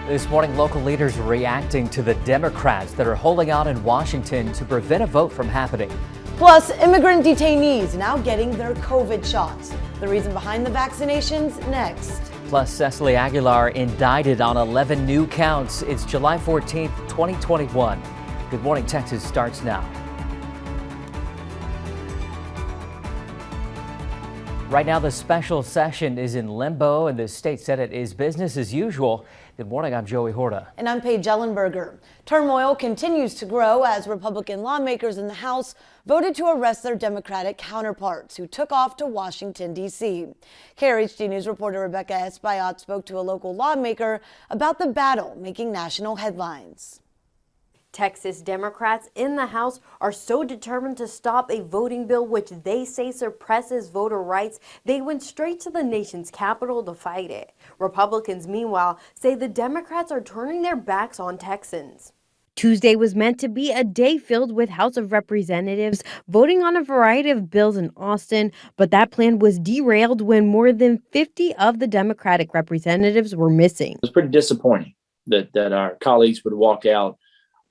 This morning, local leaders reacting to the Democrats that are holding out in Washington to prevent a vote from happening. Plus, immigrant detainees now getting their COVID shots. The reason behind the vaccinations next. Plus, Cecily Aguilar indicted on 11 new counts. It's July 14th, 2021. Good Morning Texas starts now. Right now, the special session is in limbo and the state Senate is business as usual. Good morning, I'm Joey Horta. And I'm Paige Ellenberger. Turmoil continues to grow as Republican lawmakers in the House voted to arrest their Democratic counterparts who took off to Washington, D.C. KRHD News reporter Rebecca Espaillat spoke to a local lawmaker about the battle making national headlines. Texas Democrats in the House are so determined to stop a voting bill which they say suppresses voter rights, they went straight to the nation's capital to fight it. Republicans, meanwhile, say the Democrats are turning their backs on Texans. Tuesday was meant to be a day filled with House of Representatives voting on a variety of bills in Austin, but that plan was derailed when more than 50 of the Democratic representatives were missing. It was pretty disappointing that our colleagues would walk out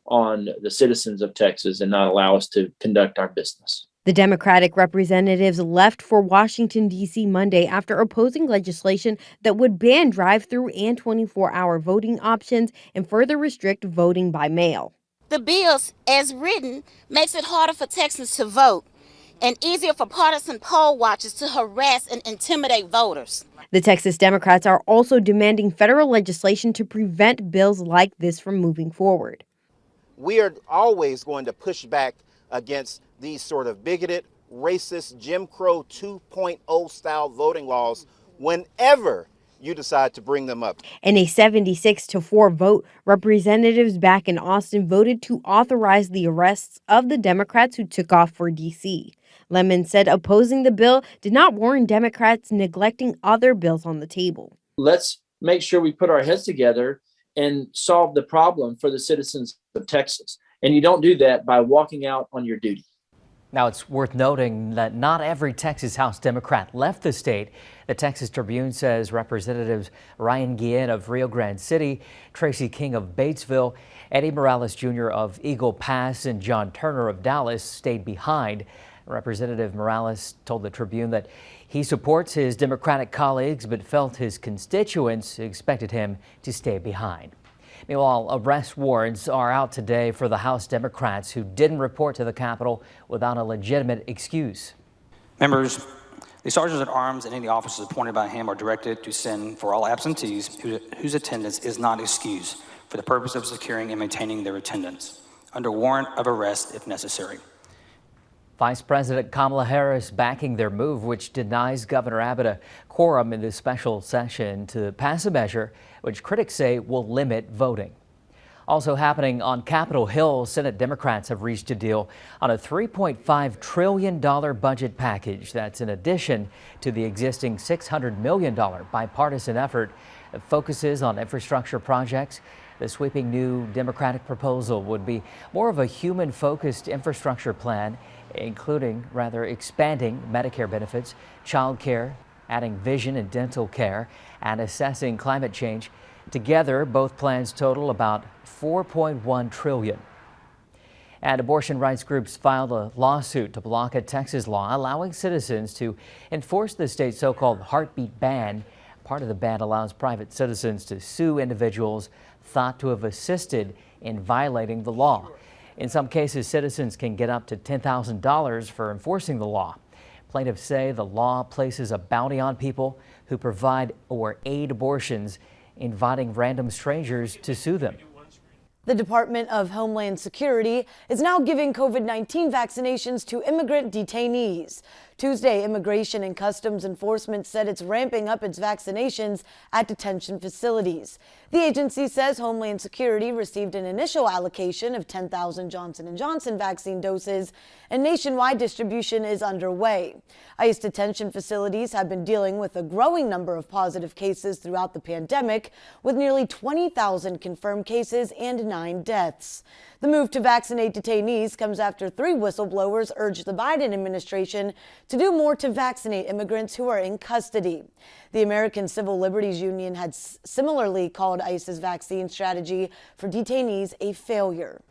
on the citizens of Texas and not allow us to conduct our business. The Democratic representatives left for Washington, D.C. Monday after opposing legislation that would ban drive-through and 24-hour voting options and further restrict voting by mail. The bills, as written, makes it harder for Texans to vote and easier for partisan poll watchers to harass and intimidate voters. The Texas Democrats are also demanding federal legislation to prevent bills like this from moving forward. We are always going to push back against these sort of bigoted, racist, Jim Crow 2.0 style voting laws whenever you decide to bring them up. In a 76-4 vote, representatives back in Austin voted to authorize the arrests of the Democrats who took off for D.C. Lemon said opposing the bill did not warrant Democrats neglecting other bills on the table. Let's make sure we put our heads together and solve the problem for the citizens of Texas. And you don't do that by walking out on your duty. Now, it's worth noting that not every Texas House Democrat left the state. The Texas Tribune says Representatives Ryan Guillen of Rio Grande City, Tracy King of Batesville, Eddie Morales Jr. of Eagle Pass, and John Turner of Dallas stayed behind. Representative Morales told the Tribune that he supports his Democratic colleagues but felt his constituents expected him to stay behind. Meanwhile, arrest warrants are out today for the House Democrats who didn't report to the Capitol without a legitimate excuse. Members, the sergeants at arms and any officers appointed by him are directed to send for all absentees whose attendance is not excused for the purpose of securing and maintaining their attendance under warrant of arrest if necessary. Vice President Kamala Harris backing their move, which denies Governor Abbott a quorum in this special session to pass a measure which critics say will limit voting. Also happening on Capitol Hill, Senate Democrats have reached a deal on a $3.5 trillion budget package. That's in addition to the existing $600 million bipartisan effort that focuses on infrastructure projects. The sweeping new Democratic proposal would be more of a human-focused infrastructure plan, including expanding Medicare benefits, child care, adding vision and dental care, and assessing climate change. Together, both plans total about $4.1 trillion. And abortion rights groups filed a lawsuit to block a Texas law allowing citizens to enforce the state's so-called heartbeat ban. Part of the ban allows private citizens to sue individuals thought to have assisted in violating the law. In some cases, citizens can get up to $10,000 for enforcing the law. Plaintiffs say the law places a bounty on people who provide or aid abortions, inviting random strangers to sue them. The Department of Homeland Security is now giving COVID-19 vaccinations to immigrant detainees. Tuesday, Immigration and Customs Enforcement said it's ramping up its vaccinations at detention facilities. The agency says Homeland Security received an initial allocation of 10,000 Johnson & Johnson vaccine doses, and nationwide distribution is underway. ICE detention facilities have been dealing with a growing number of positive cases throughout the pandemic, with nearly 20,000 confirmed cases and 9 deaths. The move to vaccinate detainees comes after 3 whistleblowers urged the Biden administration to do more to vaccinate immigrants who are in custody. The American Civil Liberties Union had similarly called ICE's vaccine strategy for detainees a failure.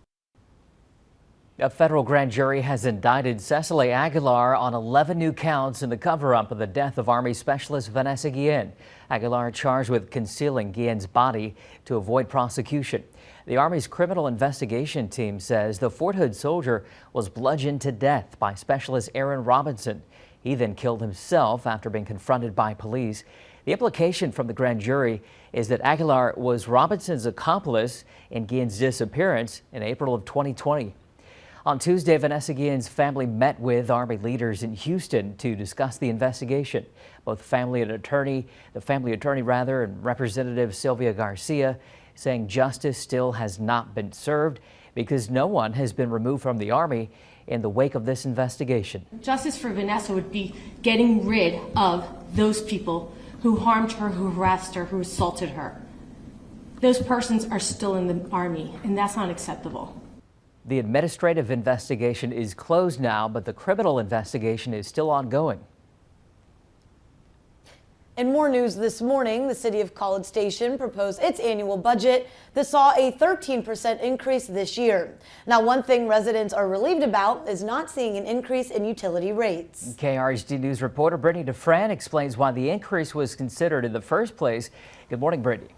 A federal grand jury has indicted Cecily Aguilar on 11 new counts in the cover-up of the death of Army Specialist Vanessa Guillen. Aguilar charged with concealing Guillen's body to avoid prosecution. The Army's criminal investigation team says the Fort Hood soldier was bludgeoned to death by Specialist Aaron Robinson. He then killed himself after being confronted by police. The implication from the grand jury is that Aguilar was Robinson's accomplice in Guillen's disappearance in April of 2020. On Tuesday, Vanessa Guillen's family met with Army leaders in Houston to discuss the investigation. Both the family attorney, and Representative Sylvia Garcia saying justice still has not been served because no one has been removed from the Army in the wake of this investigation. Justice for Vanessa would be getting rid of those people who harmed her, who harassed her, who assaulted her. Those persons are still in the Army, and that's not acceptable. The administrative investigation is closed now, but the criminal investigation is still ongoing. In more news this morning, the city of College Station proposed its annual budget that saw a 13% increase this year. Now, one thing residents are relieved about is not seeing an increase in utility rates. KRHD News reporter Brittany DeFran explains why the increase was considered in the first place. Good morning, Brittany.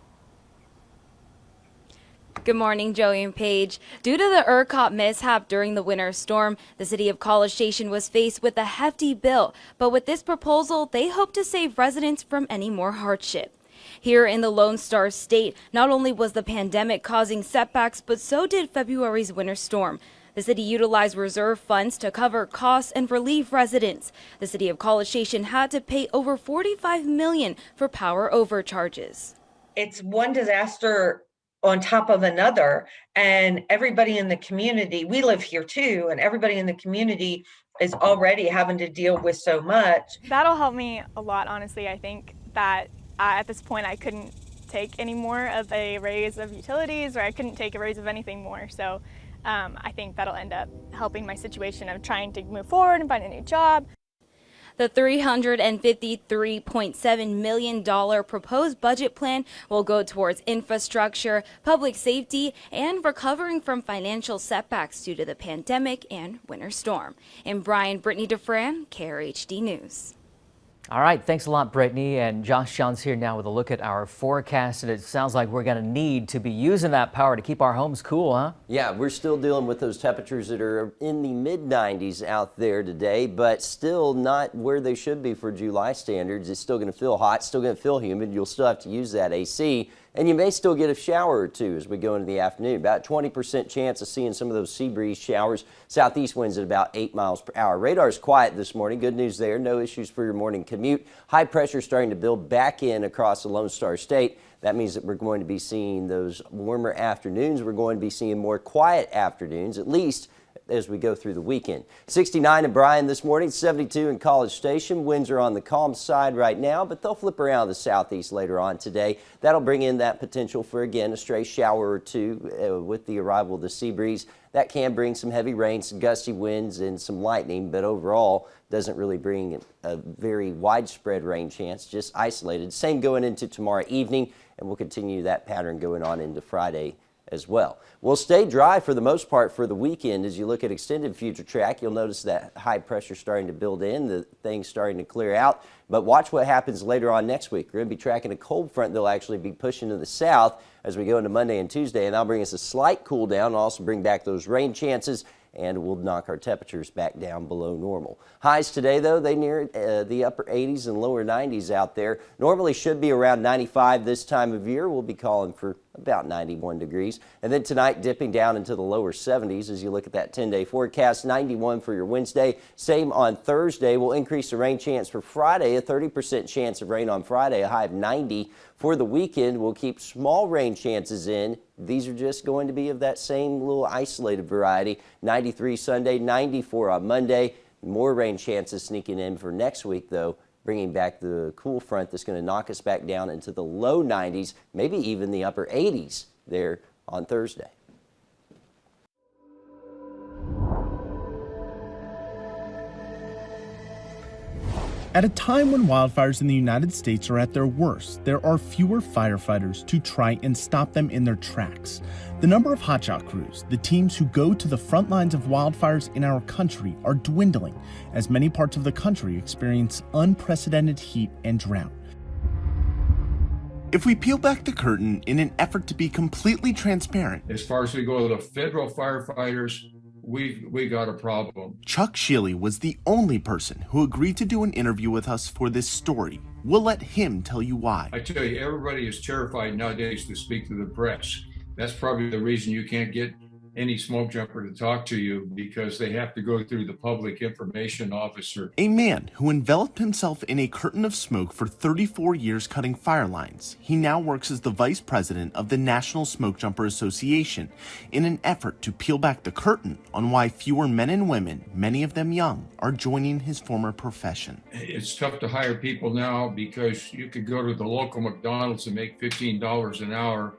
Good morning, Joey and Paige. Due to the ERCOT mishap during the winter storm, the city of College Station was faced with a hefty bill. But with this proposal, they hope to save residents from any more hardship. Here in the Lone Star State, not only was the pandemic causing setbacks, but so did February's winter storm. The city utilized reserve funds to cover costs and relieve residents. The city of College Station had to pay over $45 million for power overcharges. It's one disaster on top of another, and everybody in the community, we live here too, and everybody in the community is already having to deal with so much. That'll help me a lot, honestly. I think that at this point I couldn't take any more of a raise of utilities, or I couldn't take a raise of anything more. So I think that'll end up helping my situation of trying to move forward and find a new job. The $353.7 million proposed budget plan will go towards infrastructure, public safety, and recovering from financial setbacks due to the pandemic and winter storm. In Bryan, Brittany DeFran, KRHD News. All right, thanks a lot, Brittany. And Josh John's here now with a look at our forecast. And it sounds like we're going to need to be using that power to keep our homes cool, huh? Yeah, we're still dealing with those temperatures that are in the mid-90s out there today, but still not where they should be for July standards. It's still going to feel hot, still going to feel humid. You'll still have to use that AC. And you may still get a shower or two as we go into the afternoon. About 20% chance of seeing some of those sea breeze showers. Southeast winds at about 8 miles per hour. Radar's quiet this morning. Good news there. No issues for your morning commute. High pressure starting to build back in across the Lone Star State. That means that we're going to be seeing those warmer afternoons. We're going to be seeing more quiet afternoons, at least as we go through the weekend. 69 in Bryan this morning, 72 in College Station. Winds are on the calm side right now, but they'll flip around the southeast later on today. That'll bring in that potential for, again, a stray shower or two with the arrival of the sea breeze. That can bring some heavy rain, some gusty winds, and some lightning, but overall doesn't really bring a very widespread rain chance, just isolated. Same going into tomorrow evening, and we'll continue that pattern going on into Friday as well. We'll stay dry for the most part for the weekend. As you look at extended future track, you'll notice that high pressure starting to build in, the things starting to clear out. But watch what happens later on next week. We're going to be tracking a cold front that'll actually be pushing to the south as we go into Monday and Tuesday, and that'll bring us a slight cool down and also bring back those rain chances, and we'll knock our temperatures back down below normal. Highs today, though, they near the upper 80s and lower 90s out there. Normally should be around 95 this time of year. We'll be calling for about 91 degrees. And then tonight dipping down into the lower 70s as you look at that 10-day forecast. 91 for your Wednesday. Same on Thursday. We'll increase the rain chance for Friday. A 30% chance of rain on Friday, a high of 90. For the weekend, we'll keep small rain chances in. These are just going to be of that same little isolated variety. 93 Sunday, 94 on Monday. More rain chances sneaking in for next week, though, bringing back the cool front that's going to knock us back down into the low 90s, maybe even the upper 80s there on Thursday. At a time when wildfires in the United States are at their worst, there are fewer firefighters to try and stop them in their tracks. The number of hotshot crews, the teams who go to the front lines of wildfires in our country, are dwindling as many parts of the country experience unprecedented heat and drought. If we peel back the curtain in an effort to be completely transparent, as far as we go to the federal firefighters, we got a problem. Chuck Shealy was the only person who agreed to do an interview with us for this story. We'll let him tell you why. I tell you, everybody is terrified nowadays to speak to the press. That's probably the reason you can't get any smoke jumper to talk to you, because they have to go through the public information officer. A man who enveloped himself in a curtain of smoke for 34 years cutting fire lines. He now works as the vice president of the National Smoke Jumper Association in an effort to peel back the curtain on why fewer men and women, many of them young, are joining his former profession. It's tough to hire people now because you could go to the local McDonald's and make $15 an hour,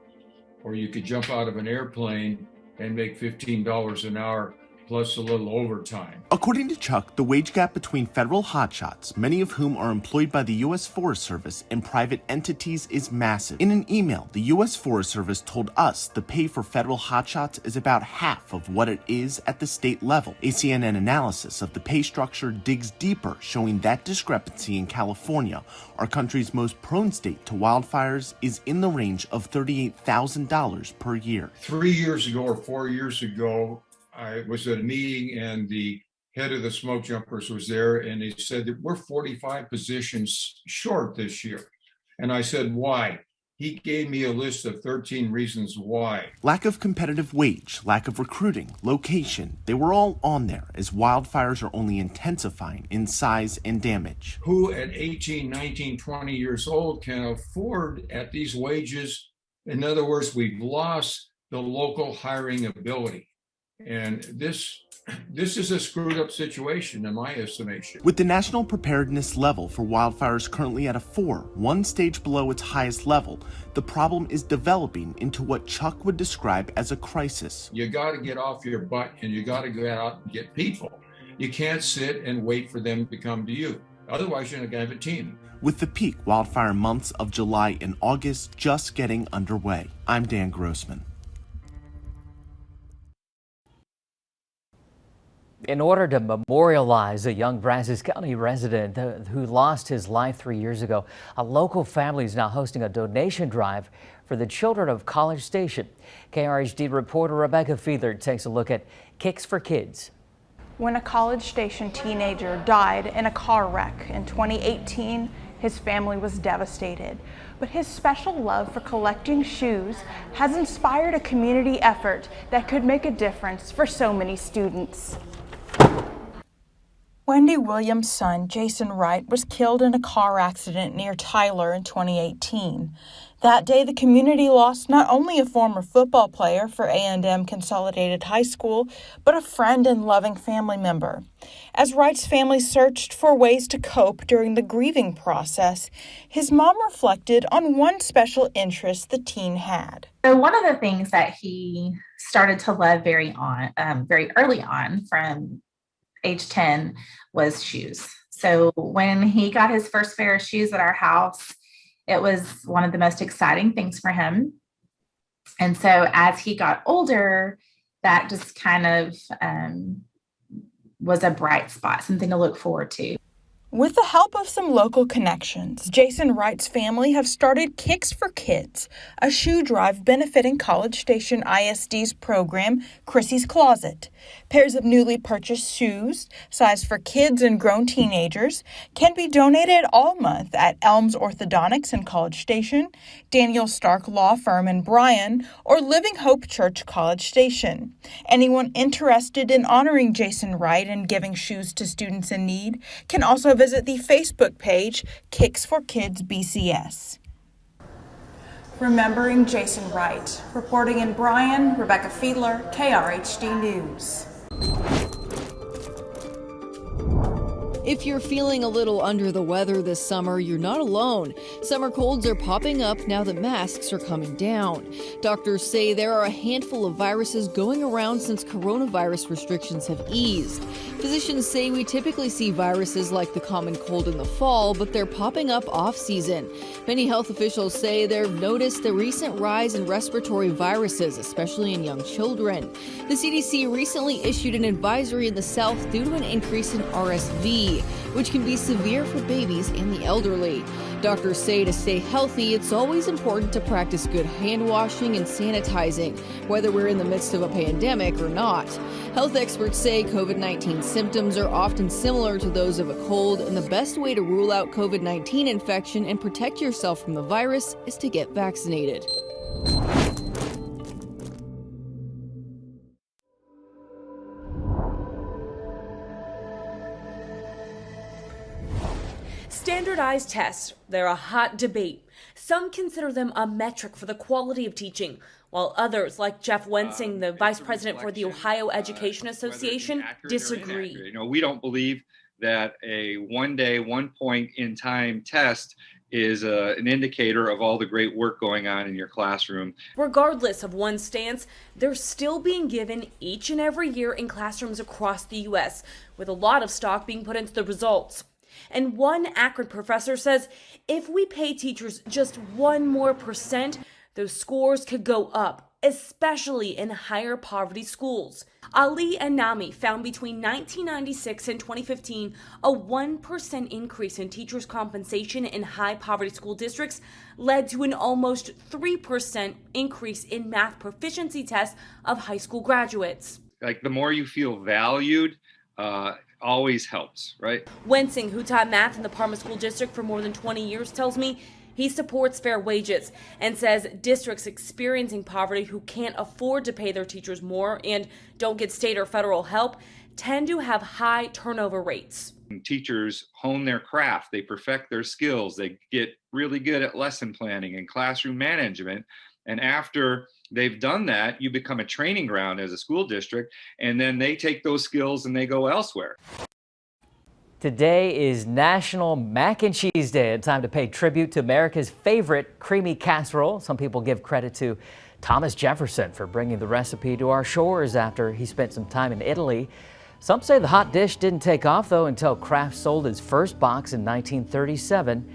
or you could jump out of an airplane and make $15 an hour plus a little overtime. According to Chuck, the wage gap between federal hotshots, many of whom are employed by the U.S. Forest Service, and private entities is massive. In an email, the U.S. Forest Service told us the pay for federal hotshots is about half of what it is at the state level. A CNN analysis of the pay structure digs deeper, showing that discrepancy in California, our country's most prone state to wildfires, is in the range of $38,000 per year. 3 years ago or 4 years ago, I was at a meeting and the head of the smoke jumpers was there, and he said that we're 45 positions short this year. And I said, why? He gave me a list of 13 reasons why. Lack of competitive wage, lack of recruiting, location, they were all on there as wildfires are only intensifying in size and damage. Who at 18, 19, 20 years old can afford at these wages? In other words, we've lost the local hiring ability. And this is a screwed up situation in my estimation. With the national preparedness level for wildfires currently at a 4, one stage below its highest level, the problem is developing into what Chuck would describe as a crisis. You got to get off your butt and you got to go out and get people. You can't sit and wait for them to come to you. Otherwise, you're not going to have a team. With the peak wildfire months of July and August just getting underway. I'm Dan Grossman. In order to memorialize a young Brazos County resident who lost his life 3 years ago, a local family is now hosting a donation drive for the children of College Station. KRHD reporter Rebecca Fiedler takes a look at Kicks for Kids. When a College Station teenager died in a car wreck in 2018, his family was devastated. But his special love for collecting shoes has inspired a community effort that could make a difference for so many students. Wendy Williams' son, Jason Wright, was killed in a car accident near Tyler in 2018. That day, the community lost not only a former football player for A&M Consolidated High School, but a friend and loving family member. As Wright's family searched for ways to cope during the grieving process, his mom reflected on one special interest the teen had. So one of the things that he started to love very early on, from age 10, was shoes. So when he got his first pair of shoes at our house, it was one of the most exciting things for him. And so as he got older, that just kind of was a bright spot, something to look forward to. With the help of some local connections, Jason Wright's family have started Kicks for Kids, a shoe drive benefiting College Station ISD's program, Chrissy's Closet. Pairs of newly purchased shoes, sized for kids and grown teenagers, can be donated all month at Elms Orthodontics in College Station, Daniel Stark Law Firm in Bryan, or Living Hope Church College Station. Anyone interested in honoring Jason Wright and giving shoes to students in need can also visit the Facebook page, Kicks for Kids BCS. Remembering Jason Wright. Reporting in Bryan, Rebecca Fiedler, KRHD News. If you're feeling a little under the weather this summer, you're not alone. Summer colds are popping up now that masks are coming down. Doctors say there are a handful of viruses going around since coronavirus restrictions have eased. Physicians say we typically see viruses like the common cold in the fall, but they're popping up off-season. Many health officials say they've noticed the recent rise in respiratory viruses, especially in young children. The CDC recently issued an advisory in the South due to an increase in RSV, which can be severe for babies and the elderly. Doctors say to stay healthy, it's always important to practice good hand washing and sanitizing, whether we're in the midst of a pandemic or not. Health experts say COVID-19 symptoms are often similar to those of a cold, and the best way to rule out COVID-19 infection and protect yourself from the virus is to get vaccinated. Standardized tests, they're a hot debate. Some consider them a metric for the quality of teaching, while others, like Jeff Wensing, the vice president for the Ohio Education Association, disagree. We don't believe that a one-day, one-point-in-time test is an indicator of all the great work going on in your classroom. Regardless of one's stance, they're still being given each and every year in classrooms across the U.S., with a lot of stock being put into the results. And one Akron professor says if we pay teachers just 1% more, those scores could go up, especially in higher poverty schools. Ali and Nami found between 1996 and 2015 a 1% increase in teachers' compensation in high poverty school districts led to an almost 3% increase in math proficiency tests of high school graduates. Like the more you feel valued, always helps, right? Wensing, who taught math in the Parma School District for more than 20 years, tells me he supports fair wages and says districts experiencing poverty who can't afford to pay their teachers more and don't get state or federal help tend to have high turnover rates. Teachers hone their craft, they perfect their skills, they get really good at lesson planning and classroom management. And after they've done that, you become a training ground as a school district, and then they take those skills and they go elsewhere. Today is National Mac and Cheese Day, a time to pay tribute to America's favorite creamy casserole. Some people give credit to Thomas Jefferson for bringing the recipe to our shores after he spent some time in Italy. Some say the hot dish didn't take off, though, until Kraft sold its first box in 1937.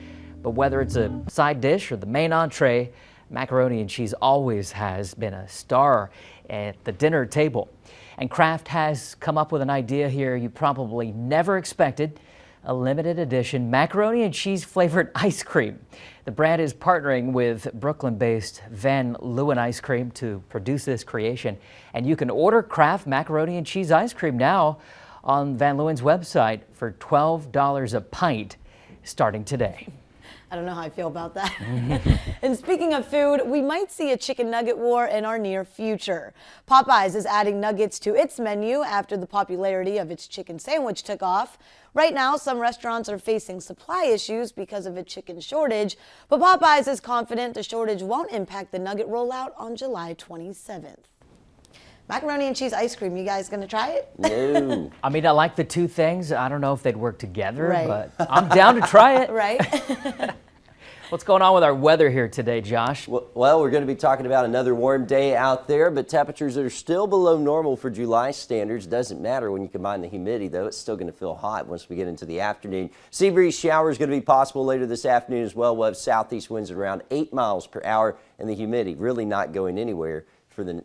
But whether it's a side dish or the main entree, macaroni and cheese always has been a star at the dinner table. And Kraft has come up with an idea here you probably never expected, a limited edition macaroni and cheese flavored ice cream. The brand is partnering with Brooklyn-based Van Leeuwen Ice Cream to produce this creation. And you can order Kraft macaroni and cheese ice cream now on Van Leeuwen's website for $12 a pint starting today. I don't know how I feel about that. And speaking of food, we might see a chicken nugget war in our near future. Popeyes is adding nuggets to its menu after the popularity of its chicken sandwich took off. Right now, some restaurants are facing supply issues because of a chicken shortage, but Popeyes is confident the shortage won't impact the nugget rollout on July 27th. Macaroni and cheese ice cream, you guys gonna try it? No. I mean, I like the two things. I don't know if they'd work together, Right. but I'm down to try it. Right? What's going on with our weather here today, Josh? Well, we're going to be talking about another warm day out there, but temperatures that are still below normal for July standards. Doesn't matter when you combine the humidity, though. It's still going to feel hot once we get into the afternoon. Sea breeze showers going to be possible later this afternoon as well. We'll have southeast winds at around 8 miles per hour, and the humidity really not going anywhere for the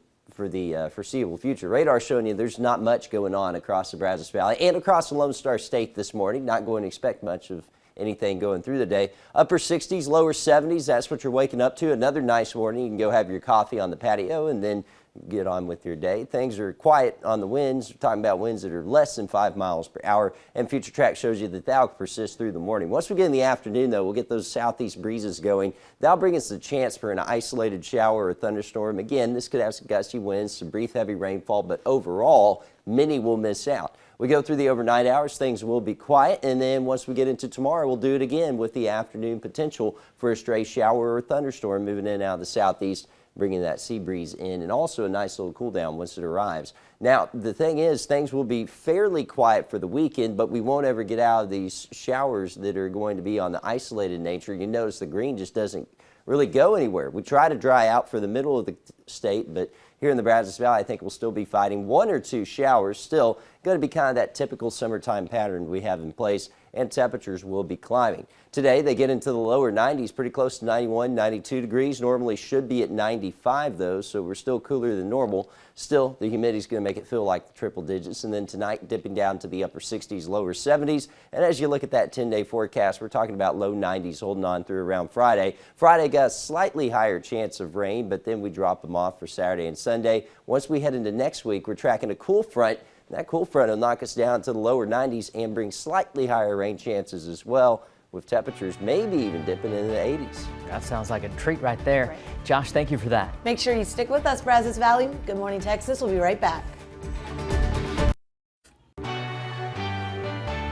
foreseeable future. Radar showing you there's not much going on across the Brazos Valley and across the Lone Star State this morning. Not going to expect much of anything going through the day. Upper 60s, lower 70s, that's what you're waking up to. Another nice morning. You can go have your coffee on the patio and then get on with your day. Things are quiet on the winds. We're talking about winds that are less than 5 miles per hour, and Future Track shows you that that'll persist through the morning. Once we get in the afternoon, though, we'll get those southeast breezes going. That'll bring us the chance for an isolated shower or thunderstorm. Again, this could have some gusty winds, some brief heavy rainfall, but overall, many will miss out. We go through the overnight hours, things will be quiet, and then once we get into tomorrow, we'll do it again with the afternoon potential for a stray shower or thunderstorm moving in and out of the southeast bringing that sea breeze in, and also a nice little cool down once it arrives. Now, the thing is, things will be fairly quiet for the weekend, but we won't ever get out of these showers that are going to be on the isolated nature. You notice the green just doesn't really go anywhere. We try to dry out for the middle of the state, but here in the Brazos Valley, I think we'll still be fighting 1 or 2 showers. Still going to be kind of that typical summertime pattern we have in place, and temperatures will be climbing. Today, they get into the lower 90s, pretty close to 91, 92 degrees. Normally should be at 95, though, so we're still cooler than normal. Still, the humidity is going to make it feel like the triple digits, and then tonight dipping down to the upper 60s, lower 70s. And as you look at that 10-day forecast, we're talking about low 90s holding on through around Friday. Friday got a slightly higher chance of rain, but then we drop them off for Saturday and Sunday. Once we head into next week, we're tracking a cool front. That cool front will knock us down to the lower 90s and bring slightly higher rain chances as well, with temperatures maybe even dipping into the 80s. That sounds like a treat right there. Right. Josh, thank you for that. Make sure you stick with us, Brazos Valley. Good Morning Texas. We'll be right back.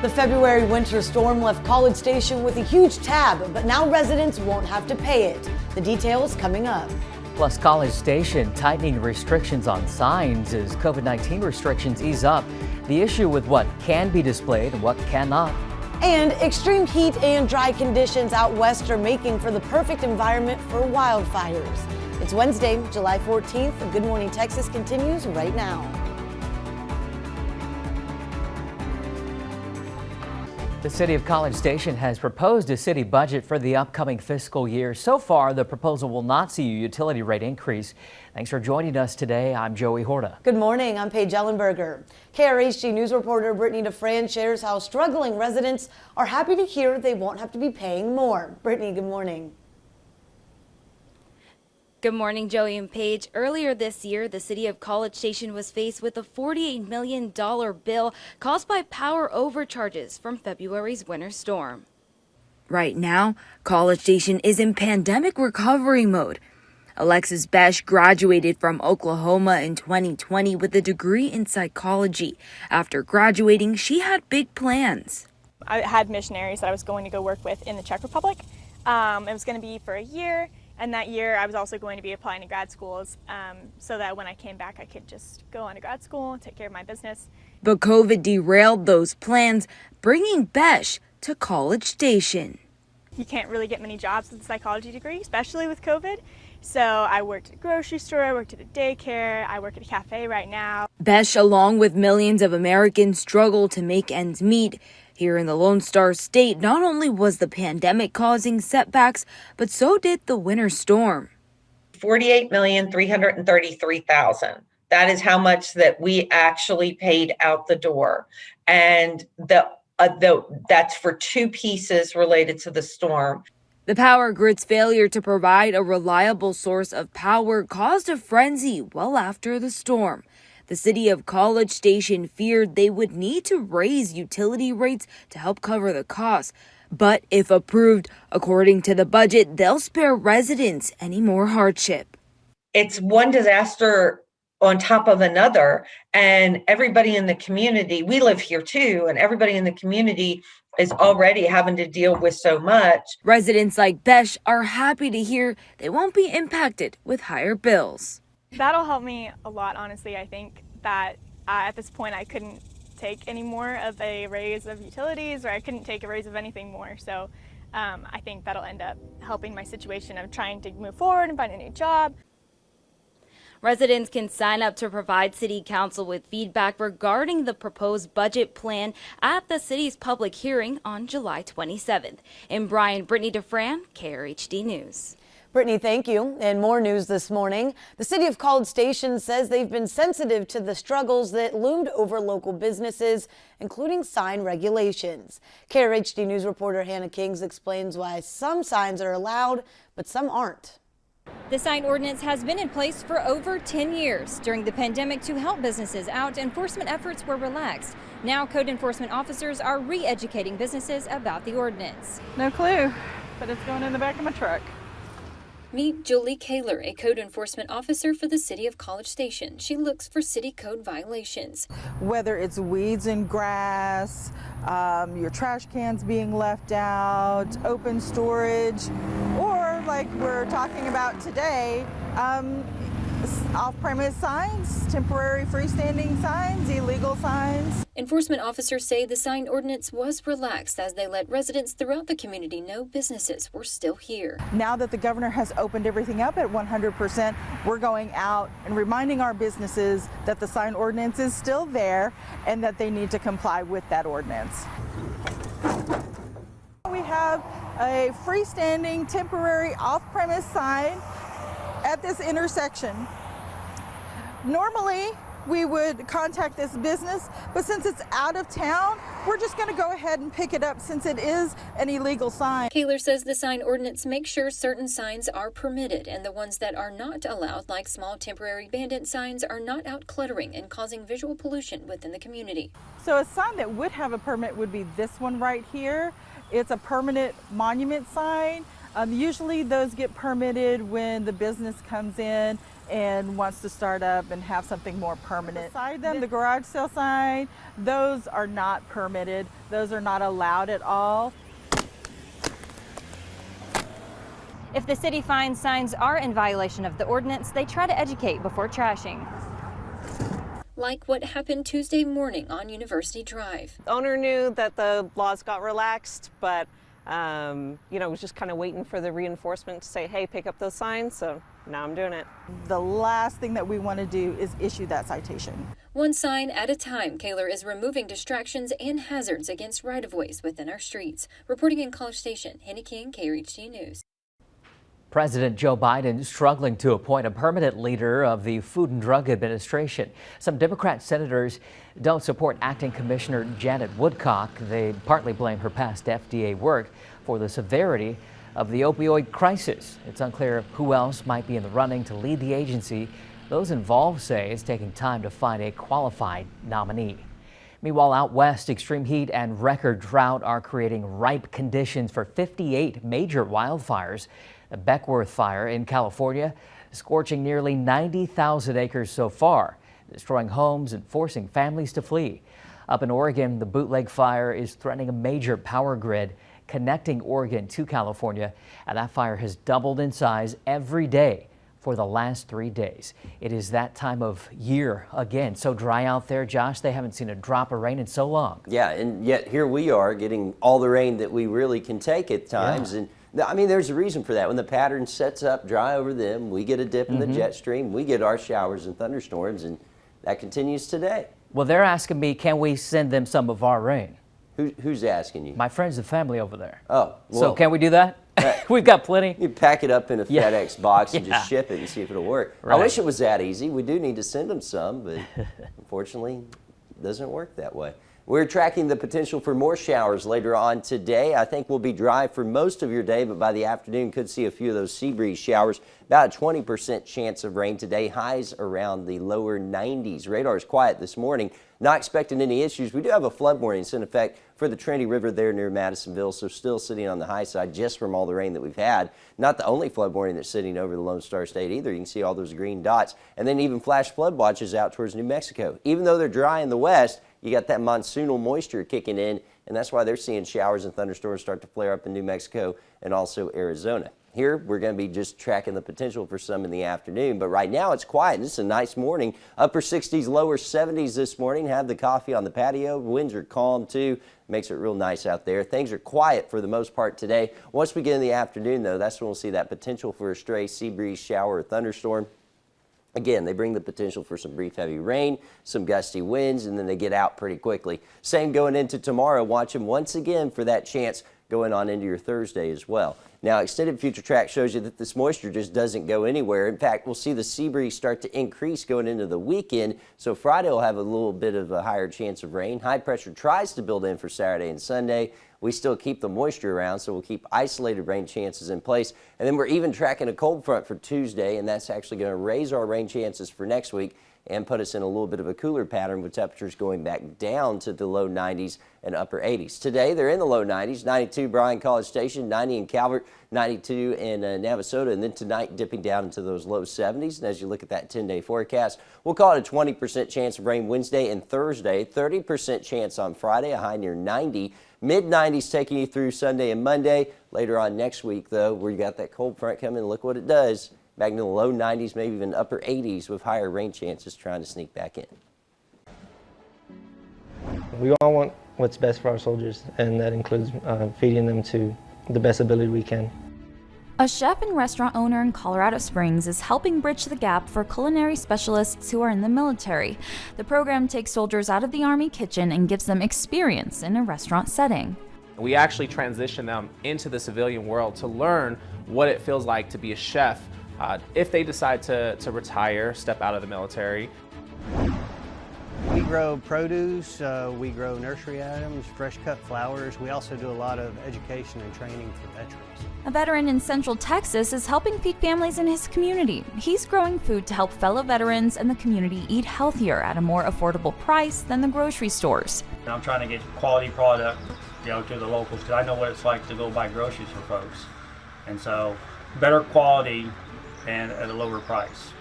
The February winter storm left College Station with a huge tab, but now residents won't have to pay it. The details coming up. Plus, College Station tightening restrictions on signs as COVID-19 restrictions ease up. The issue with what can be displayed and what cannot. And extreme heat and dry conditions out west are making for the perfect environment for wildfires. It's Wednesday, July 14th. The Good Morning Texas continues right now. The City of College Station has proposed a city budget for the upcoming fiscal year. So far, the proposal will not see a utility rate increase. Thanks for joining us today. I'm Joey Horta. Good morning. I'm Paige Ellenberger. KRHD News reporter Brittany DeFran shares how struggling residents are happy to hear they won't have to be paying more. Brittany, good morning. Good morning, Joey and Paige. Earlier this year, the city of College Station was faced with a $48 million bill caused by power overcharges from February's winter storm. Right now, College Station is in pandemic recovery mode. Alexis Besh graduated from Oklahoma in 2020 with a degree in psychology. After graduating, she had big plans. I had missionaries that I was going to go work with in the Czech Republic. It was going to be for a year. And that year, I was also going to be applying to grad schools so that when I came back, I could just go on to grad school and take care of my business. But COVID derailed those plans, bringing Besh to College Station. You can't really get many jobs with a psychology degree, especially with COVID. So I worked at a grocery store, I worked at a daycare, I work at a cafe right now. Besh, along with millions of Americans, struggle to make ends meet. Here in the Lone Star State, not only was the pandemic causing setbacks, but so did the winter storm. $48,333,000. That is how much that we actually paid out the door. And that's for 2 pieces related to the storm. The power grid's failure to provide a reliable source of power caused a frenzy well after the storm. The city of College Station feared they would need to raise utility rates to help cover the costs. But if approved, according to the budget, they'll spare residents any more hardship. It's one disaster on top of another, and everybody in the community, we live here too, and everybody in the community is already having to deal with so much. Residents like Besh are happy to hear they won't be impacted with higher bills. That'll help me a lot, honestly. I think that at this point I couldn't take any more of a raise of utilities, or I couldn't take a raise of anything more. So I think that'll end up helping my situation of trying to move forward and find a new job. Residents can sign up to provide City Council with feedback regarding the proposed budget plan at the city's public hearing on July 27th. In Bryan, Brittany DeFran, KRHD News. Brittany, thank you. And more news this morning. The city of College Station says they've been sensitive to the struggles that loomed over local businesses, including sign regulations. KRHD News reporter Hannah Kings explains why some signs are allowed, but some aren't. The sign ordinance has been in place for over 10 years. During the pandemic, to help businesses out, enforcement efforts were relaxed. Now, code enforcement officers are re-educating businesses about the ordinance. No clue, but it's going in the back of my truck. Meet Julie Kaler, a code enforcement officer for the city of College Station. She looks for city code violations. Whether it's weeds and grass, your trash cans being left out, open storage, or like we're talking about today, off-premise signs, temporary freestanding signs, illegal signs. Enforcement officers say the sign ordinance was relaxed as they let residents throughout the community know businesses were still here. Now that the governor has opened everything up at 100%, we're going out and reminding our businesses that the sign ordinance is still there and that they need to comply with that ordinance. We have a freestanding temporary off-premise sign at this intersection. Normally, we would contact this business, but since it's out of town, we're just going to go ahead and pick it up since it is an illegal sign. Kaler says the sign ordinance makes sure certain signs are permitted and the ones that are not allowed, like small temporary bandit signs, are not out cluttering and causing visual pollution within the community. So a sign that would have a permit would be this one right here. It's a permanent monument sign. Usually those get permitted when the business comes in and wants to start up and have something more permanent. Beside them, the garage sale sign, those are not permitted. Those are not allowed at all. If the city finds signs are in violation of the ordinance, they try to educate before trashing. Like what happened Tuesday morning on University Drive. The owner knew that the laws got relaxed, but was just kind of waiting for the reinforcement to say, hey, pick up those signs. So now I'm doing it. The last thing that we want to do is issue that citation. One sign at a time, Kaler is removing distractions and hazards against right-of-ways within our streets. Reporting in College Station, Henny King, KRHD News. President Joe Biden struggling to appoint a permanent leader of the Food and Drug Administration. Some Democrat senators don't support Acting Commissioner Janet Woodcock. They partly blame her past FDA work for the severity of the opioid crisis. It's unclear who else might be in the running to lead the agency. Those involved say it's taking time to find a qualified nominee. Meanwhile, out west, extreme heat and record drought are creating ripe conditions for 58 major wildfires. The Beckworth fire in California scorching nearly 90,000 acres so far, destroying homes and forcing families to flee. Up in Oregon, the Bootleg fire is threatening a major power grid connecting Oregon to California, and that fire has doubled in size every day for the last 3 days. It is that time of year again. So dry out there, Josh. They haven't seen a drop of rain in so long. Yeah, and yet here we are getting all the rain that we really can take at times. Yeah. And I mean, there's a reason for that. When the pattern sets up dry over them, we get a dip in the jet stream, we get our showers and thunderstorms, and that continues today. Well, they're asking me, can we send them some of our rain? Who's asking you? My friends and family over there. Oh, well, so can we do that? We've got plenty. You pack it up in a Yeah. FedEx box and Yeah. just ship it and see if it'll work. Right. I wish it was that easy. We do need to send them some, but unfortunately, it doesn't work that way. We're tracking the potential for more showers later on today. I think we'll be dry for most of your day, but by the afternoon could see a few of those sea breeze showers. About a 20% chance of rain today. Highs around the lower 90s. Radar is quiet this morning. Not expecting any issues. We do have a flood warning in effect for the Trinity River there near Madisonville, so still sitting on the high side just from all the rain that we've had. Not the only flood warning that's sitting over the Lone Star State either. You can see all those green dots. And then even flash flood watches out towards New Mexico. Even though they're dry in the west, you got that monsoonal moisture kicking in, and that's why they're seeing showers and thunderstorms start to flare up in New Mexico and also Arizona. Here, we're going to be just tracking the potential for some in the afternoon, but right now it's quiet. This is a nice morning. Upper 60s, lower 70s this morning. Have the coffee on the patio. Winds are calm too. Makes it real nice out there. Things are quiet for the most part today. Once we get in the afternoon, though, that's when we'll see that potential for a stray sea breeze shower or thunderstorm. Again, they bring the potential for some brief heavy rain, some gusty winds, and then they get out pretty quickly. Same going into tomorrow. Watch them once again for that chance going on into your Thursday as well. Now, extended future track shows you that this moisture just doesn't go anywhere. In fact, we'll see the sea breeze start to increase going into the weekend. So Friday will have a little bit of a higher chance of rain. High pressure tries to build in for Saturday and Sunday. We still keep the moisture around, so we'll keep isolated rain chances in place. And then we're even tracking a cold front for Tuesday, and that's actually going to raise our rain chances for next week. and put us in a little bit of a cooler pattern with temperatures going back down to the low 90s and upper 80s. Today, they're in the low 90s, 92 Bryan College Station, 90 in Calvert, 92 in Navasota, and then tonight dipping down into those low 70s. And as you look at that 10-day forecast, we'll call it a 20% chance of rain Wednesday and Thursday, 30% chance on Friday, a high near 90, mid-90s taking you through Sunday and Monday. Later on next week, though, where you got that cold front coming, look what it does. Back in the low 90s, maybe even upper 80s with higher rain chances trying to sneak back in. We all want what's best for our soldiers, and that includes feeding them to the best ability we can. A chef and restaurant owner in Colorado Springs is helping bridge the gap for culinary specialists who are in the military. The program takes soldiers out of the Army kitchen and gives them experience in a restaurant setting. We actually transition them into the civilian world to learn what it feels like to be a chef if they decide to retire, step out of the military. We grow produce, we grow nursery items, fresh cut flowers. We also do a lot of education and training for veterans. A veteran in Central Texas is helping feed families in his community. He's growing food to help fellow veterans and the community eat healthier at a more affordable price than the grocery stores. I'm trying to get quality product, to the locals, because I know what it's like to go buy groceries for folks. And so, better quality and at a lower price.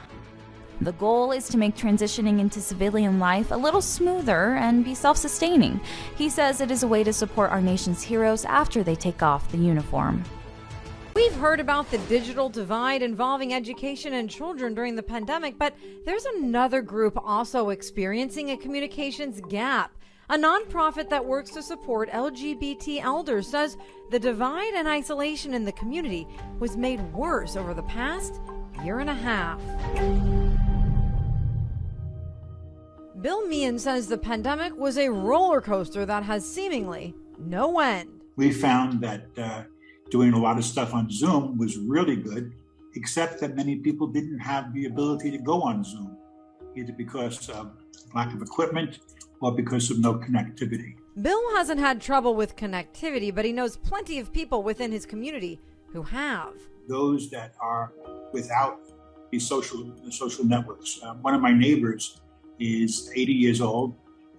The goal is to make transitioning into civilian life a little smoother and be self-sustaining. He says it is a way to support our nation's heroes after they take off the uniform. We've heard about the digital divide involving education and children during the pandemic, but there's another group also experiencing a communications gap. A nonprofit that works to support LGBT elders says the divide and isolation in the community was made worse over the past year and a half. Bill Meehan says the pandemic was a roller coaster that has seemingly no end. We found that doing a lot of stuff on Zoom was really good, except that many people didn't have the ability to go on Zoom, either because of lack of equipment or because of no connectivity. Bill hasn't had trouble with connectivity, but he knows plenty of people within his community who have. Those that are without these social networks. One of my neighbors is 80 years old,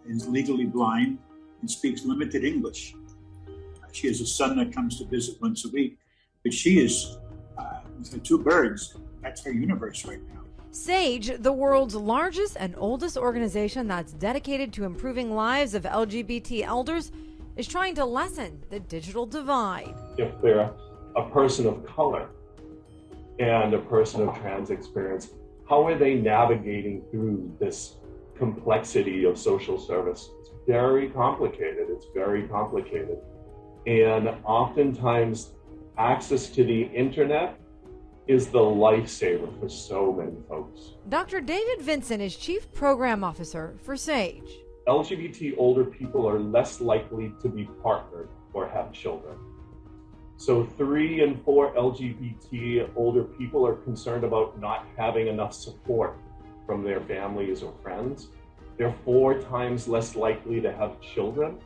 is legally blind, and speaks limited English. She has a son that comes to visit once a week, but she is, with her two birds, that's her universe right now. SAGE, the world's largest and oldest organization that's dedicated to improving lives of LGBT elders, is trying to lessen the digital divide. If they're a person of color and a person of trans experience, how are they navigating through this complexity of social service? It's very complicated. It's very complicated. And oftentimes, access to the internet is the lifesaver for so many folks. Dr. David Vinson is Chief Program Officer for SAGE. LGBT older people are less likely to be partnered or have children. So 3 in 4 LGBT older people are concerned about not having enough support from their families or friends. They're 4 times less likely to have children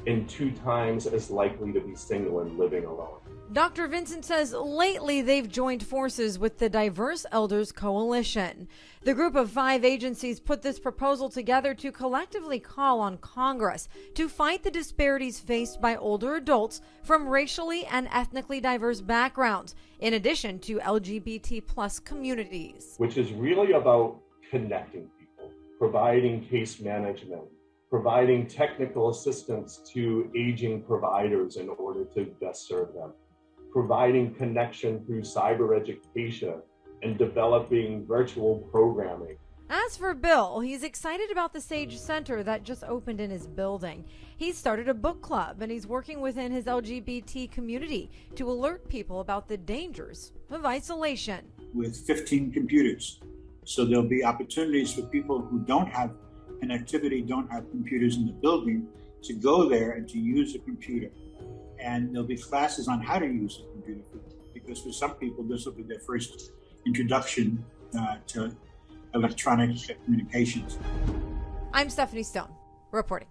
and 2 times as likely to be single and living alone. Dr. Vincent says lately they've joined forces with the Diverse Elders Coalition. The group of 5 agencies put this proposal together to collectively call on Congress to fight the disparities faced by older adults from racially and ethnically diverse backgrounds, in addition to LGBT plus communities. Which is really about connecting people, providing case management, providing technical assistance to aging providers in order to best serve them, providing connection through cyber education and developing virtual programming. As for Bill, he's excited about the SAGE Center that just opened in his building. He's started a book club and he's working within his LGBT community to alert people about the dangers of isolation. With 15 computers. So there'll be opportunities for people who don't have connectivity, don't have computers in the building, to go there and to use a computer. And there'll be classes on how to use a computer, because for some people this will be their first introduction to electronic communications. I'm Stephanie Stone, reporting.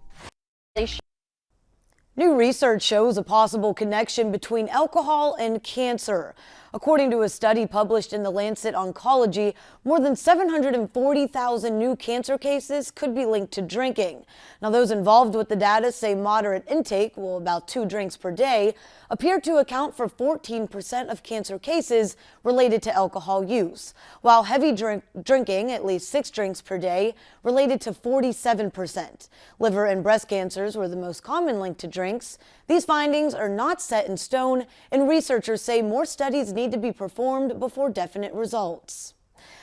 New research shows a possible connection between alcohol and cancer. According to a study published in The Lancet Oncology, more than 740,000 new cancer cases could be linked to drinking. Now, those involved with the data say moderate intake, well, about 2 drinks per day, appear to account for 14% of cancer cases related to alcohol use, while heavy drinking, at least 6 drinks per day, related to 47%. Liver and breast cancers were the most common link to drinks. These findings are not set in stone, and researchers say more studies need to be performed before definite results.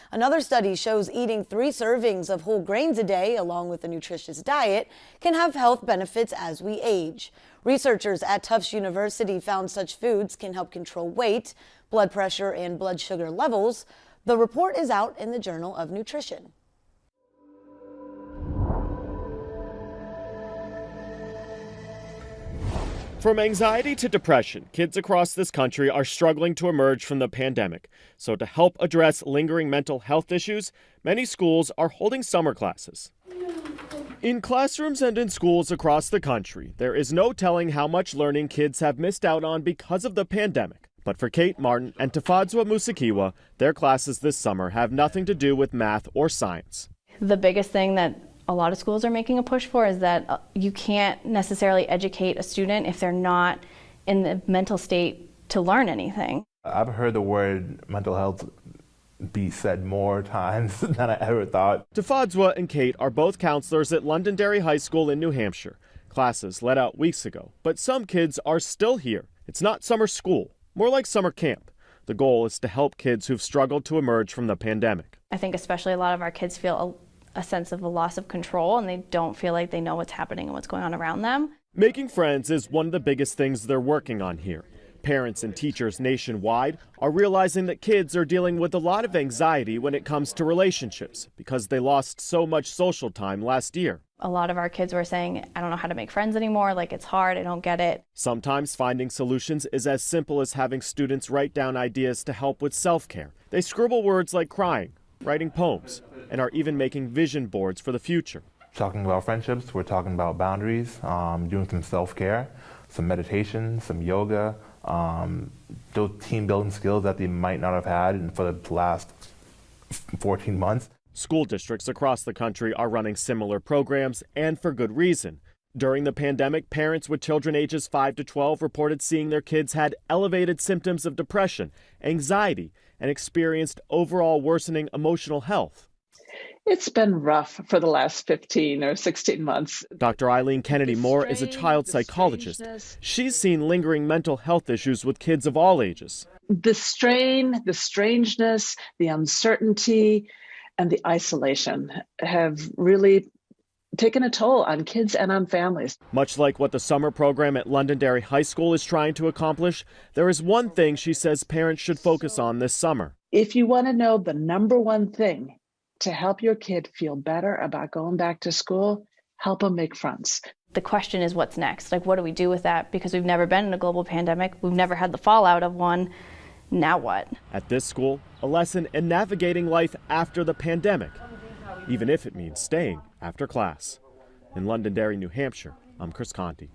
Another study shows eating 3 servings of whole grains a day, along with a nutritious diet, can have health benefits as we age. Researchers at Tufts University found such foods can help control weight, blood pressure, and blood sugar levels. The report is out in the Journal of Nutrition. From anxiety to depression, kids across this country are struggling to emerge from the pandemic. So to help address lingering mental health issues, many schools are holding summer classes. In classrooms and in schools across the country, there is no telling how much learning kids have missed out on because of the pandemic. But for Kate Martin and Tafadzwa Musakiwa, their classes this summer have nothing to do with math or science. The biggest thing that a lot of schools are making a push for is that you can't necessarily educate a student if they're not in the mental state to learn anything. I've heard the word mental health be said more times than I ever thought. Tafadzwa and Kate are both counselors at Londonderry High School in New Hampshire. Classes let out weeks ago, but some kids are still here. It's not summer school, more like summer camp. The goal is to help kids who've struggled to emerge from the pandemic. I think especially a lot of our kids feel a sense of a loss of control, and they don't feel like they know what's happening and what's going on around them. Making friends is one of the biggest things they're working on here. Parents and teachers nationwide are realizing that kids are dealing with a lot of anxiety when it comes to relationships because they lost so much social time last year. A lot of our kids were saying, I don't know how to make friends anymore, like it's hard, I don't get it. Sometimes finding solutions is as simple as having students write down ideas to help with self-care. They scribble words like crying, writing poems, and are even making vision boards for the future. Talking about friendships, we're talking about boundaries, doing some self-care, some meditation, some yoga, those team building skills that they might not have had for the last 14 months. School districts across the country are running similar programs, and for good reason. During the pandemic, parents with children ages 5 to 12 reported seeing their kids had elevated symptoms of depression, anxiety, and experienced overall worsening emotional health. It's been rough for the last 15 or 16 months. Dr. Eileen Kennedy Moore is a child psychologist. She's seen lingering mental health issues with kids of all ages. The strain, the strangeness, the uncertainty, and the isolation have really taken a toll on kids and on families. Much like what the summer program at Londonderry High School is trying to accomplish, there is one thing she says parents should focus on this summer. If you want to know the number one thing to help your kid feel better about going back to school, help them make friends. The question is what's next? Like, what do we do with that? Because we've never been in a global pandemic. We've never had the fallout of one. Now what? At this school, a lesson in navigating life after the pandemic, even if it means staying after class. In Londonderry, New Hampshire, I'm Chris Conti.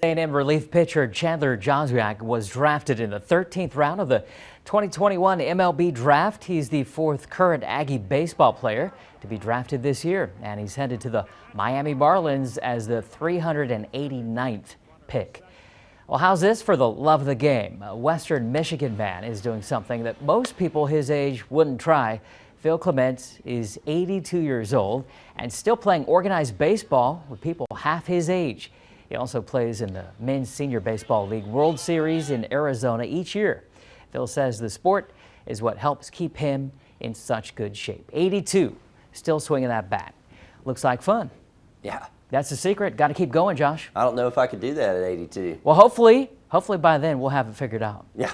A&M relief pitcher Chandler Joswiak was drafted in the 13th round of the 2021 MLB draft. He's the 4th current Aggie baseball player to be drafted this year, and he's headed to the Miami Marlins as the 389th pick. Well, how's this for the love of the game? A Western Michigan man is doing something that most people his age wouldn't try. Phil Clement is 82 years old and still playing organized baseball with people half his age. He also plays in the Men's Senior Baseball League World Series in Arizona each year. Phil says the sport is what helps keep him in such good shape. 82, still swinging that bat. Looks like fun. Yeah. That's the secret. Got to keep going, Josh. I don't know if I could do that at 82. Well, hopefully by then we'll have it figured out. Yeah,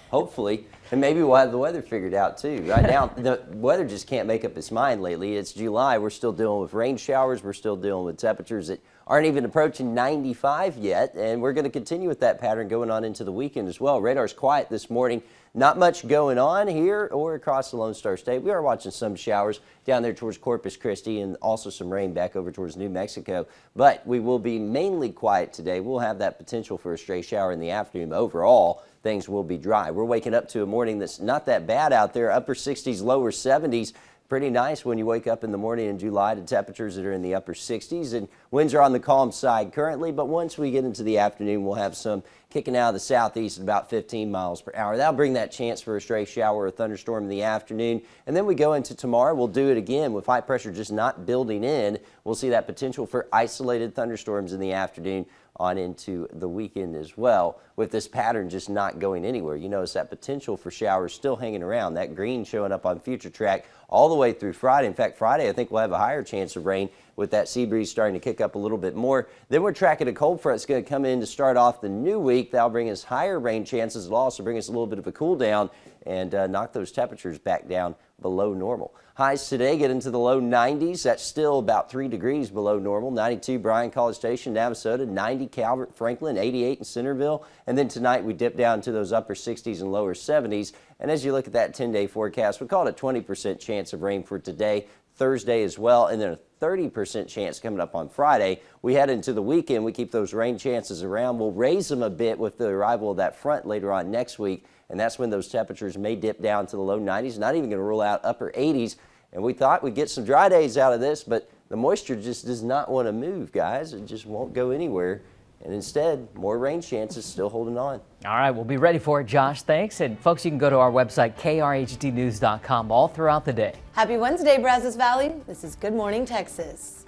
hopefully. And maybe we'll have the weather figured out too. Right now, the weather just can't make up its mind lately. It's July. We're still dealing with rain showers. We're still dealing with temperatures that aren't even approaching 95 yet, and we're going to continue with that pattern going on into the weekend as well. Radar's quiet this morning. Not much going on here or across the Lone Star State. We are watching some showers down there towards Corpus Christi and also some rain back over towards New Mexico. But we will be mainly quiet today. We'll have that potential for a stray shower in the afternoon. Overall, things will be dry. We're waking up to a morning that's not that bad out there. Upper 60s, lower 70s. Pretty nice when you wake up in the morning in July to temperatures that are in the upper 60s, and winds are on the calm side currently, but once we get into the afternoon, we'll have some kicking out of the southeast at about 15 miles per hour. That'll bring that chance for a stray shower or thunderstorm in the afternoon, and then we go into tomorrow. We'll do it again with high pressure just not building in. We'll see that potential for isolated thunderstorms in the afternoon on into the weekend as well, with this pattern just not going anywhere. You notice that potential for showers still hanging around, that green showing up on future track all the way through Friday. In fact, Friday I think we'll have a higher chance of rain with that sea breeze starting to kick up a little bit more. Then we're tracking a cold front that's going to come in to start off the new week. That'll bring us higher rain chances. It'll also bring us a little bit of a cool down and knock those temperatures back down below normal. Highs today get into the low 90s. That's still about 3 degrees below normal. 92 Bryan, College Station, Navasota, 90 Calvert, Franklin, 88 in Centerville. And then tonight we dip down to those upper 60s and lower 70s. And as you look at that 10-day forecast, we call it a 20% chance of rain for today, Thursday as well, and then a 30% chance coming up on Friday. We head into the weekend. We keep those rain chances around. We'll raise them a bit with the arrival of that front later on next week. And that's when those temperatures may dip down to the low 90s. Not even going to rule out upper 80s. And we thought we'd get some dry days out of this, but the moisture just does not want to move, guys. It just won't go anywhere. And instead, more rain chances still holding on. All right, we'll be ready for it, Josh. Thanks. And folks, you can go to our website, krhdnews.com, all throughout the day. Happy Wednesday, Brazos Valley. This is Good Morning Texas.